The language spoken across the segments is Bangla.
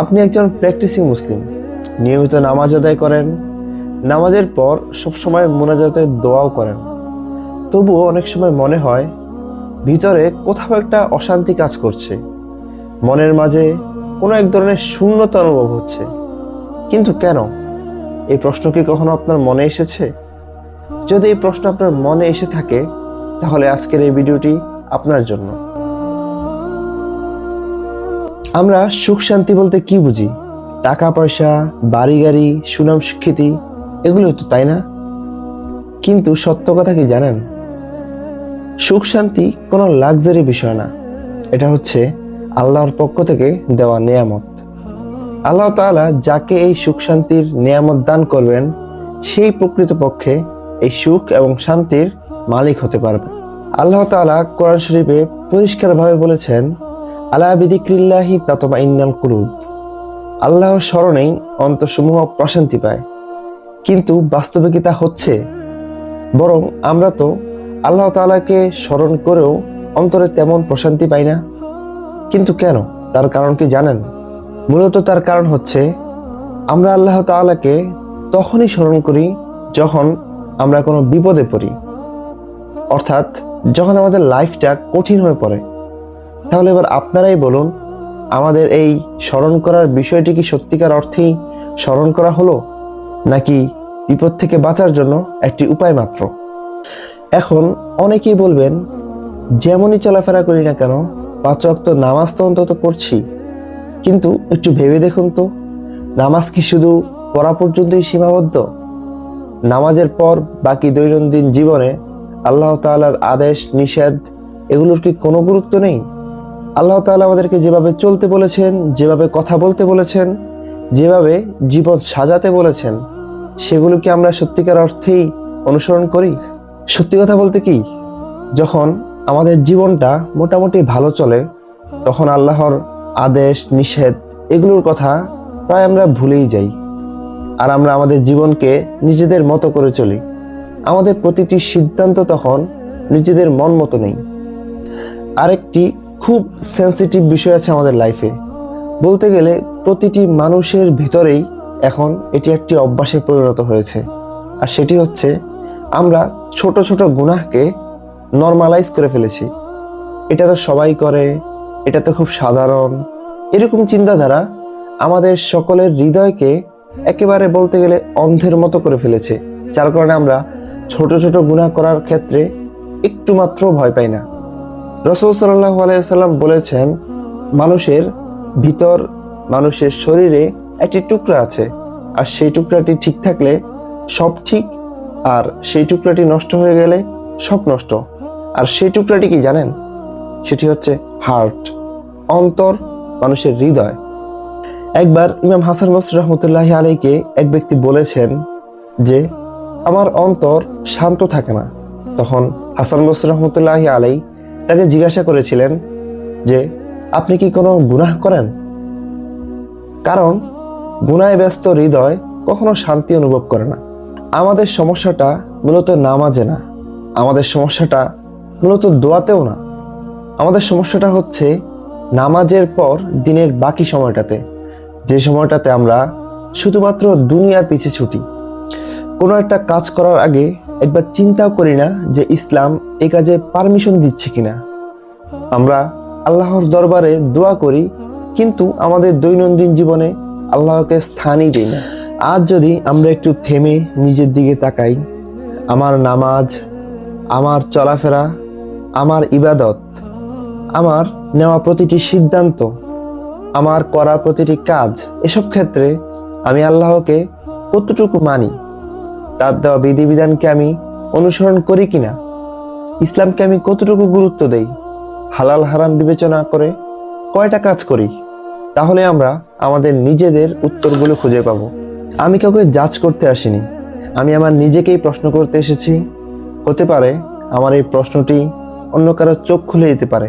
আপনি একজন প্র্যাকটিসিং মুসলিম, নিয়মিত নামাজ আদায় করেন, নামাজের পর সবসময় মোনাজাতের দোয়াও করেন। তবুও অনেক সময় মনে হয় ভিতরে কোথাও একটা অশান্তি কাজ করছে, মনের মাঝে কোনো এক ধরনের শূন্যতা অনুভব হচ্ছে। কিন্তু কেন? এই প্রশ্ন কি কখনো আপনার মনে এসেছে? যদি এই প্রশ্ন আপনার মনে এসে থাকে, তাহলে আজকের এই ভিডিওটি আপনার জন্য। আমরা সুখ শান্তি বলতে কি বুঝি? টাকা পয়সা, বাড়ি গাড়ি, সুনাম সুখ্যাতি, এগুলো তো, তাই না? কিন্তু সত্য কথা কি জানেন? সুখ শান্তি কোনো লাক্সারি বিষয় না, এটা হচ্ছে আল্লাহর পক্ষ থেকে দেওয়া নেয়ামত। আল্লাহ তাআলা যাকে এই সুখ শান্তির নেয়ামত দান করবেন, সেই প্রকৃতপক্ষে এই সুখ এবং শান্তির মালিক হতে পারবে। আল্লাহ তাআলা কোরআন শরীফে পরিষ্কারভাবে বলেছেন, আলা বিযিক্রিল্লাহি তাতমাইন্নাল কুলুব। আল্লাহর স্মরণেই অন্তরসমূহ প্রশান্তি পায়। কিন্তু বাস্তবে কি তা হচ্ছে? বরং আমরা তো আল্লাহ তাআলাকে স্মরণ করেও অন্তরে তেমন প্রশান্তি পাই না। কিন্তু কেন? তার কারণ কি জানেন? মূলত তার কারণ হচ্ছে আমরা আল্লাহ তাআলাকে তখনই স্মরণ করি যখন আমরা কোনো বিপদে পড়ি, অর্থাৎ যখন আমাদের লাইফটা কঠিন হয়ে পড়ে। তাহলে এবার আপনারাই বলুন, আমাদের এই স্মরণ করার বিষয়টি কি সত্যিকার অর্থেই স্মরণ করা হলো, নাকি বিপদ থেকে বাঁচার জন্য একটি উপায় মাত্র? এখন অনেকেই বলবেন, যেমনই চলাফেরা করি না কেন, 5 ওয়াক্ত নামাজ তো অন্তত পড়ছি। কিন্তু একটু ভেবে দেখুন তো, নামাজ কি শুধু পড়া পর্যন্তই সীমাবদ্ধ? নামাজের পর বাকি দৈনন্দিন জীবনে আল্লাহ তাআলার আদেশ নিষেধ এগুলোর কি কোনো গুরুত্ব নেই? আল্লাহ তাআলা আমাদেরকে যেভাবে চলতে বলেছেন, যেভাবে কথা বলতে বলেছেন, যেভাবে জীবন সাজাতে বলেছেন, সেগুলো কি আমরা সত্যিকার অর্থেই অনুসরণ করি? সত্যি কথা বলতে কি, যখন আমাদের জীবনটা মোটামুটি ভালো চলে, তখন আল্লাহর আদেশ নিষেধ এগুলোর কথা প্রায় আমরা ভুলেই যাই। আর আমরা আমাদের জীবনকে নিজেদের মতো করে চলি। আমাদের প্রতিটি সিদ্ধান্ত তখন নিজেদের মন মতো নেই। আরেকটি খুব সেন্সিটিভ বিষয় আছে আমাদের লাইফে। বলতে গেলে প্রতিটি মানুষের ভিতরেই এখন এটি একটি অভ্যাসে পরিণত হয়েছে। আর সেটি হচ্ছে, আমরা ছোট ছোট গুনাহকে নরমালাইজ করে ফেলেছি। এটা তো সবাই করে, এটা তো খুব সাধারণ, এরকম চিন্তাধারা আমাদের সকলের হৃদয়কে একেবারে বলতে গেলে অন্ধের মতো করে ফেলেছে। যার কারণে আমরা ছোট ছোট গুনাহ করার ক্ষেত্রে একটু মাত্র ভয় পাই না। রাসূল সাল্লাল্লাহু আলাইহি ওয়াসাল্লাম বলেছেন, মানুষের ভিতর, মানুষের শরীরে একটি টুকরা আছে, আর সেই টুকরাটি ঠিক থাকলে সব ঠিক, আর সেই টুকরাটি নষ্ট হয়ে গেলে সব নষ্ট। আর সেই টুকরাটি কি জানেন? সেটি হচ্ছে হার্ট, অন্তর, মানুষের হৃদয়। একবার ইমাম হাসান বসরি রহমতুল্লাহি আলাইহিকে এক ব্যক্তি বলেছেন যে, আমার অন্তর শান্ত থাকে না। তখন হাসান বসরি রহমতুল্লাহি আলাইহি তাকে জিজ্ঞাসা করেছিলেন যে, আপনি কি কোনো গুনাহ করেন? কারণ গুনাহে ব্যস্ত হৃদয় কখনো শান্তি অনুভব করে না। আমাদের সমস্যাটা মূলত নামাজে না, আমাদের সমস্যাটা মূলত দোয়াতেও না। আমাদের সমস্যাটা হচ্ছে নামাজের পর দিনের বাকি সময়টাতে, যে সময়টাতে আমরা শুধুমাত্র দুনিয়ার পিছে ছুটি। কোনো একটা কাজ করার আগে একবার চিন্তাও করি না যে ইসলাম এই কাজে পারমিশন দিচ্ছে কিনা। আমরা আল্লাহর দরবারে দোয়া করি, কিন্তু আমাদের দৈনন্দিন জীবনে আল্লাহকে স্থানই দিই না। আজ যদি আমরা একটু থেমে নিজের দিকে তাকাই, আমার নামাজ, আমার চলাফেরা, আমার ইবাদত, আমার নেওয়া প্রতিটি সিদ্ধান্ত, আমার করা প্রতিটি কাজ, এসব ক্ষেত্রে আমি আল্লাহকে কতটুকু মানি, তার দেওয়া বিধিবিধানকে আমি অনুসরণ করি কিনা, ইসলামকে আমি কতটুকু গুরুত্ব দেই, হালাল হারাম বিবেচনা করে কয়টা কাজ করি, তাহলে আমরা আমাদের নিজেদের উত্তরগুলো খুঁজে পাবো। আমি কাউকে জাজ করতে আসিনি, আমি আমার নিজেকেই প্রশ্ন করতে এসেছি। হতে পারে আমার এই প্রশ্নটি অন্য কারো চোখ খুলে দিতে পারে।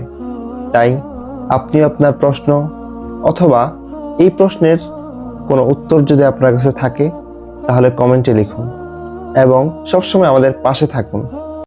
তাই আপনি আপনার প্রশ্ন অথবা এই প্রশ্নের কোনো উত্তর যদি আপনার কাছে থাকে, তাহলে কমেন্টে লিখুন এবং সবসময় আমাদের পাশে থাকুন।